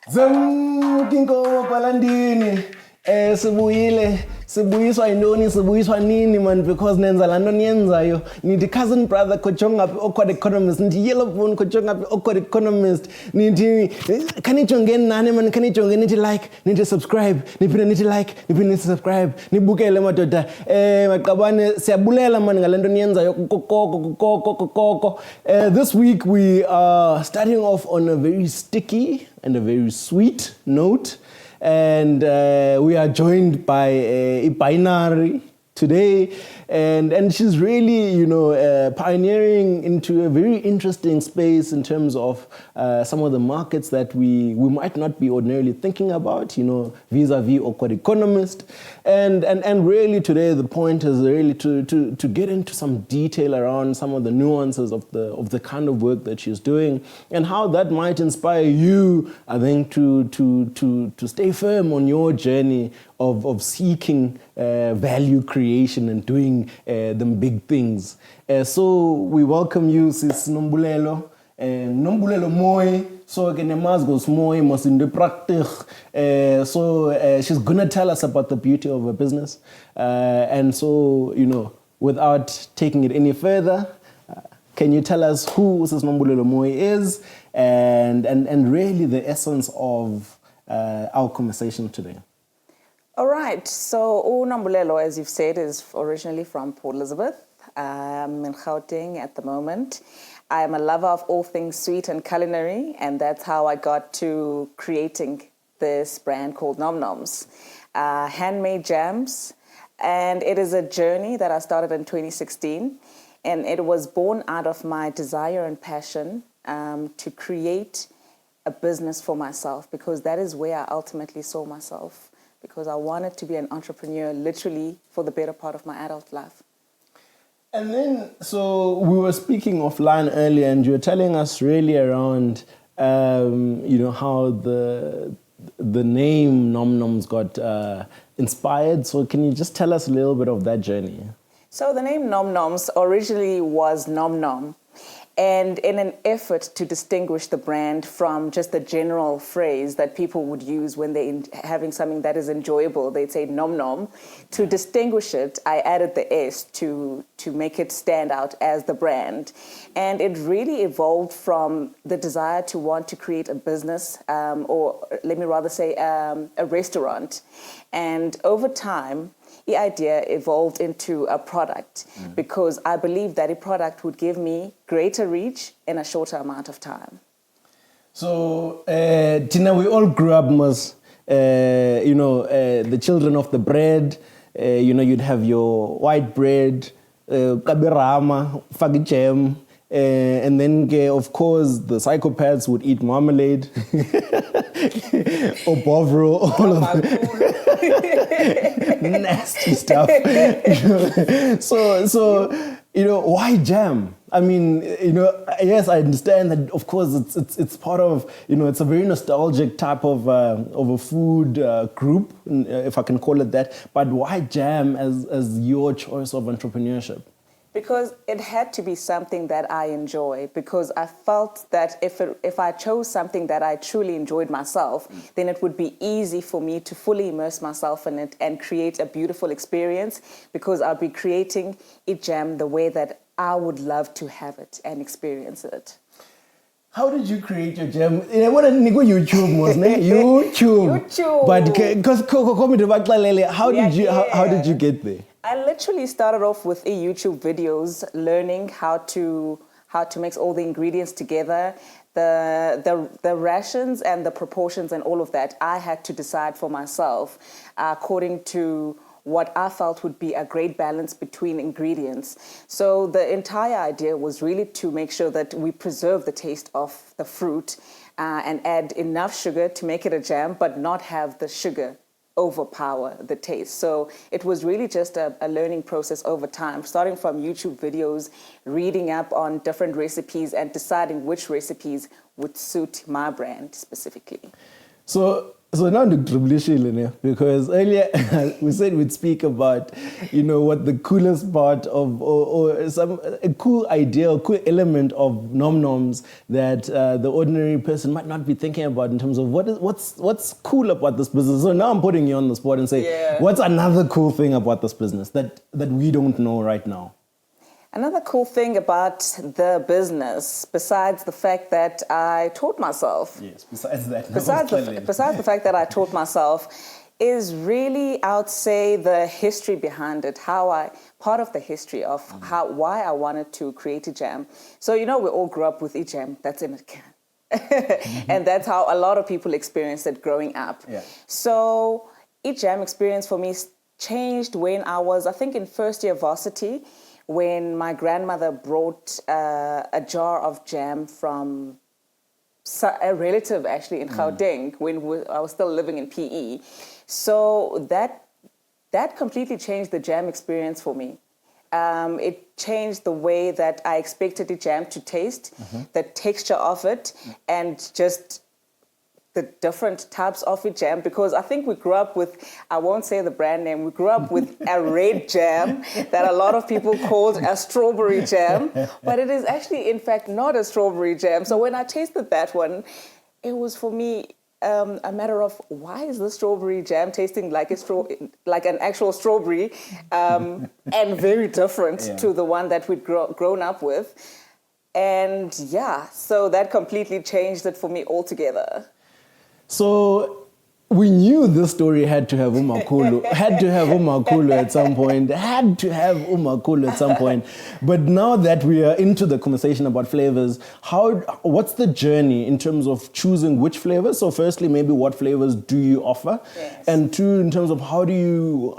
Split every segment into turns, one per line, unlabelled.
Kinko Palandini. Sibuyiswa indoni, sibuyiswa nini man, because nenza lando nienza yo. Niti cousin brother kochonga pi awkward economist, niti yellow phone kochonga pi awkward economist, niti kanichongen nane man, kanichongen niti like, niti subscribe, niti like, niti subscribe, nibukele matota. Makabane siyabulela man ngalando nienza yo koko. This week we are starting off on a very sticky and a very sweet note. And we are joined by a binary today, and she's really, pioneering into a very interesting space in terms of some of the markets that we might not be ordinarily thinking about, vis-a-vis awkward economist, and really today the point is really to get into some detail around some of the nuances of the kind of work that she's doing and how that might inspire you, I think, to stay firm on your journey of seeking value creation and doing them big things. So we welcome you, Sis Nombulelo. Nombulelo Moy, so Genemazgos Moy, Mosinde Praktik. So she's going to tell us about the beauty of her business. And so, without taking it any further, can you tell us who Sis Nombulelo Moy is and really the essence of our conversation today?
All right, so Nombulelo, as you've said, is originally from Port Elizabeth. I'm in Gauteng at the moment. I am a lover of all things sweet and culinary, and that's how I got to creating this brand called Nom Noms. Handmade jams, and it is a journey that I started in 2016, and it was born out of my desire and passion to create a business for myself, because that is where I ultimately saw myself, because I wanted to be an entrepreneur literally for the better part of my adult life.
And then, so we were speaking offline earlier, and you were telling us really around, how the name Nom Noms got inspired. So can you just tell us a little bit of that journey?
So the name Nom Noms originally was Nom Nom. And in an effort to distinguish the brand from just the general phrase that people would use when they're having something that is enjoyable, they'd say nom nom. To distinguish it, I added the S to make it stand out as the brand. And it really evolved from the desire to want to create a business, or let me rather say a restaurant. And over time, the idea evolved into a product because I believe that a product would give me greater reach in a shorter amount of time.
So, Tina, we all grew up, the children of the bread. You'd have your white bread, kabirama, fagichem, and then, of course, the psychopaths would eat marmalade, or bovro, all of that. Nasty stuff. So, why jam? I mean, yes, I understand that, of course, it's part of, it's a very nostalgic type of a food group, if I can call it that. But why jam as your choice of entrepreneurship?
Because it had to be something that I enjoy, because I felt that if I chose something that I truly enjoyed myself, then it would be easy for me to fully immerse myself in it and create a beautiful experience, because I'll be creating a jam the way that I would love to have it and experience it.
How did you create your jam? What did YouTube was YouTube. But how did you get there?
I literally started off with YouTube videos, learning how to mix all the ingredients together, the rations and the proportions and all of that. I had to decide for myself according to what I felt would be a great balance between ingredients. So the entire idea was really to make sure that we preserve the taste of the fruit and add enough sugar to make it a jam, but not have the sugar overpower the taste. So it was really just a learning process over time, starting from YouTube videos, reading up on different recipes and deciding which recipes would suit my brand specifically.
So So now because earlier we said we'd speak about, what the coolest part of, or a cool idea, or cool element of Nom Noms that the ordinary person might not be thinking about in terms of what's cool about this business. So now I'm putting you on the spot and say, what's another cool thing about this business that we don't know right now?
Another cool thing about the business, besides the fact that I taught myself.
Yes, besides that.
Besides the fact that I taught myself, is really, I would say, the history behind it. Part of the history of why I wanted to create a jam. So, we all grew up with a jam that's in a can. And that's how a lot of people experienced it growing up.
Yeah.
So, a jam experience for me changed when I was, I think, in first year varsity, when my grandmother brought a jar of jam from a relative, actually, in Gauteng, when I was still living in PE. So that completely changed the jam experience for me. It changed the way that I expected the jam to taste, the texture of it, and just the different types of a jam, because I think we grew up with, I won't say the brand name, we grew up with a red jam that a lot of people called a strawberry jam, but it is actually, in fact, not a strawberry jam. So when I tasted that one, it was for me a matter of, why is the strawberry jam tasting like like an actual strawberry, and very different to the one that we'd grown up with. And so that completely changed it for me altogether.
So we knew this story had to have Umakulu, at some point. But now that we are into the conversation about flavors, what's the journey in terms of choosing which flavors? So firstly, maybe what flavors do you offer?
Yes.
And two, in terms of how do you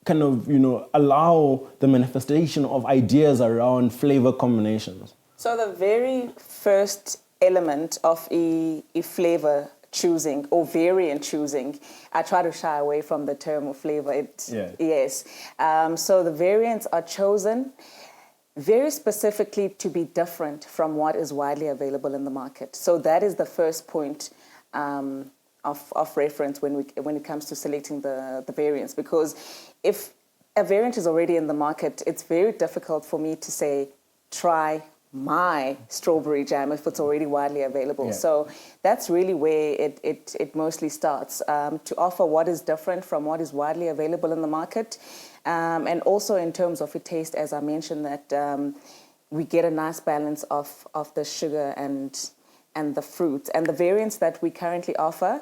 kind of, allow the manifestation of ideas around flavor combinations?
So the very first element of a flavor choosing or variant choosing, I try to shy away from the term of flavor. Yes. So the variants are chosen very specifically to be different from what is widely available in the market. So that is the first point of reference when it comes to selecting the variants, because if a variant is already in the market, it's very difficult for me to say, try my strawberry jam if it's already widely available. So that's really where it mostly starts, to offer what is different from what is widely available in the market. And also in terms of a taste, as I mentioned, that we get a nice balance of the sugar and the fruit. And the variants that we currently offer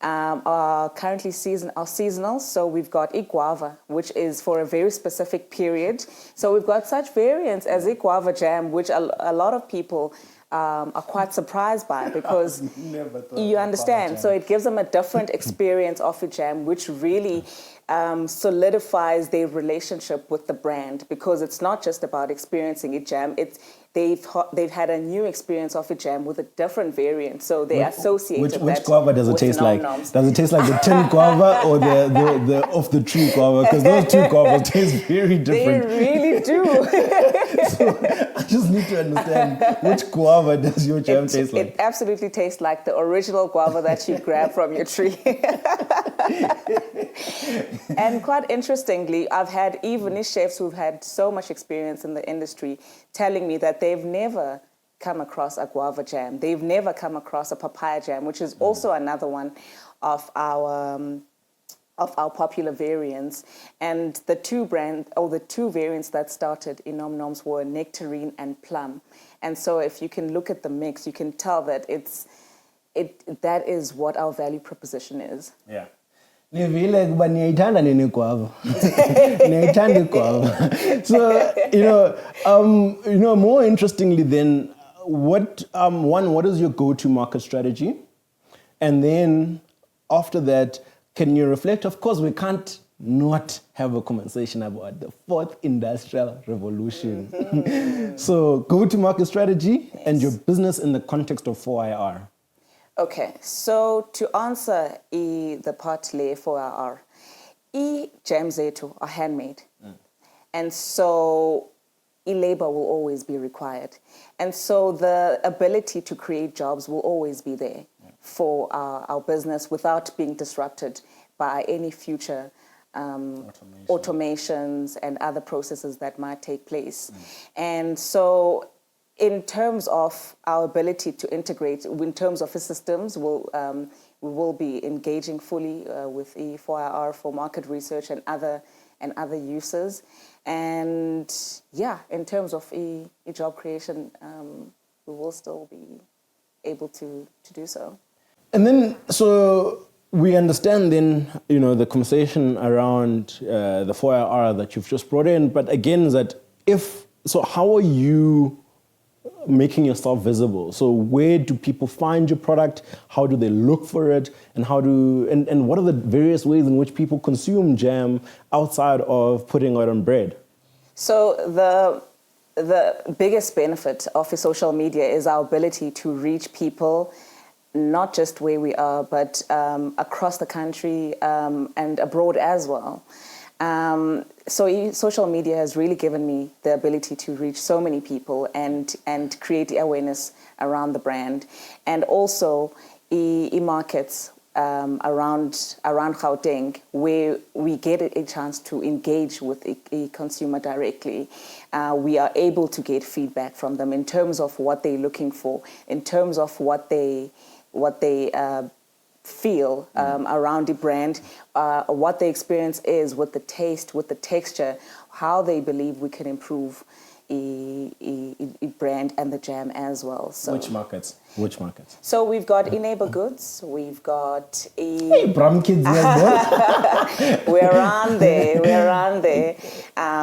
are currently seasonal. So we've got guava, which is for a very specific period. So we've got such variants as guava jam, which a lot of people are quite surprised by, because you understand. So it gives them a different experience of a jam, which really solidifies their relationship with the brand, because it's not just about experiencing a jam. They've had a new experience of a jam with a different variant, so they associate
which guava does it taste like? Does it taste like the tin guava or the off the tree guava? Because those two guavas taste very different.
They really do.
So I just need to understand, which guava does your jam taste like?
It absolutely tastes like the original guava that you grab from your tree. And quite interestingly, I've had even chefs who've had so much experience in the industry telling me that they've never come across a guava jam. They've never come across a papaya jam, which is also another one of our popular variants. And the two variants that started in Nom Noms were nectarine and plum. And so if you can look at the mix, you can tell that that is what our value proposition is.
Yeah. So, more interestingly then, what is your go-to market strategy? And then after that, can you reflect? Of course, we can't not have a conversation about the fourth industrial revolution. So go-to-market strategy and your business in the context of 4IR.
Okay, so to answer the part for 4IR, jam zethu are handmade. And so labor will always be required. And so the ability to create jobs will always be there for our business without being disrupted by any future automations and other processes that might take place. And so in terms of our ability to integrate, in terms of the systems, we will be engaging fully with E4IR for market research and other uses. And yeah, in terms of job creation, we will still be able to do so.
And then, so we understand then, the conversation around the 4IR that you've just brought in, but again, so how are you making yourself visible? So where do people find your product? How do they look for it? And and what are the various ways in which people consume jam outside of putting it on bread?
So the biggest benefit of the social media is our ability to reach people, not just where we are, but across the country and abroad as well. So social media has really given me the ability to reach so many people and create awareness around the brand, and also e-markets around Gauteng, where we get a chance to engage with a consumer directly. We are able to get feedback from them in terms of what they're looking for, in terms of what they feel around the brand, what the experience is with the taste, with the texture, how they believe we can improve a brand and the jam as well. So
Which markets?
So we've got e-neighbor goods, we've got
Hey, Bram kids,
we're around there.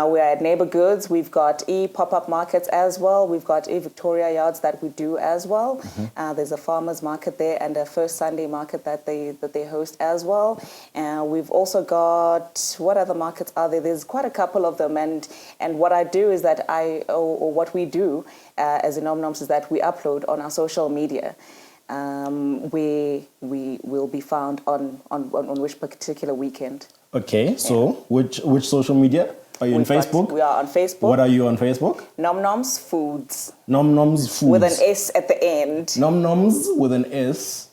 We're at neighbor goods. We've got pop-up markets as well. We've got Victoria yards that we do as well. There's a farmers market there and a first Sunday market that they host as well. We've also got, what other markets are there? There's quite a couple of them. And what I do is that what we do as a Nom Noms is that we upload on our social media. We will be found on which particular weekend.
Okay, so which social media? Are you on Facebook?
We are on Facebook.
What are you on Facebook?
Nom Noms Foods.
Nom Noms Foods.
With an S at the end.
Nom Noms with an S.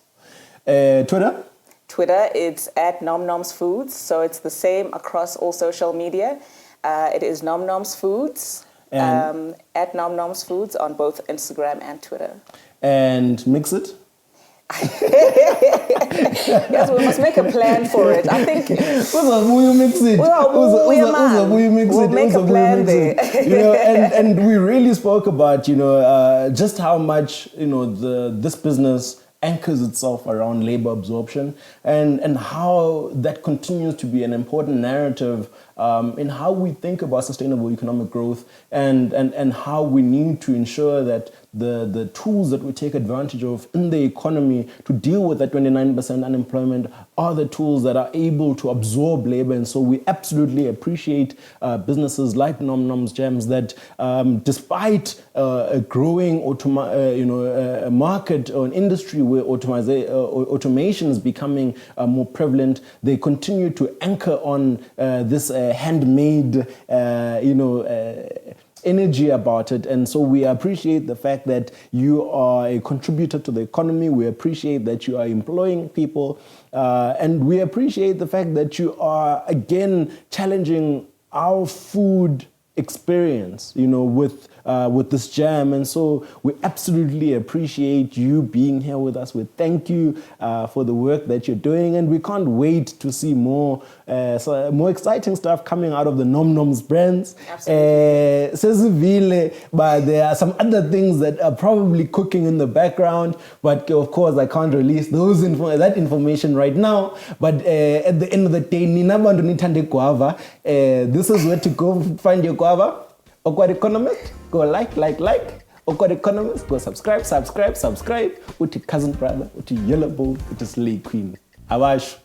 Twitter?
Twitter, it's at Nom Noms Foods. So it's the same across all social media. It is Nom Noms Foods. At Nom Noms Foods on both Instagram and Twitter.
And mix it?
Yes, we must make a plan for it. I think
we'll mix it.
We'll make a plan there.
And we really spoke about, just how much, this business anchors itself around labor absorption and how that continues to be an important narrative in how we think about sustainable economic growth and how we need to ensure that the tools that we take advantage of in the economy to deal with that 29% unemployment are the tools that are able to absorb labor. And so we absolutely appreciate businesses like Nom Noms Jams that despite a growing a market or an industry where automation is becoming more prevalent, they continue to anchor on this handmade energy about it. And so we appreciate the fact that you are a contributor to the economy. We appreciate that you are employing people. And we appreciate the fact that you are, again, challenging our food experience, with this jam. And so we absolutely appreciate you being here with us. We thank you for the work that you're doing, and we can't wait to see more exciting stuff coming out of the Nom Noms brands.
Absolutely.
But there are some other things that are probably cooking in the background, but of course I can't release that information right now. But at the end of the day, this is where to go find your guava. Awkward Economist, go like. Awkward Economist, go subscribe. Uti cousin brother, uti yellow bull, uti slay queen. Awash.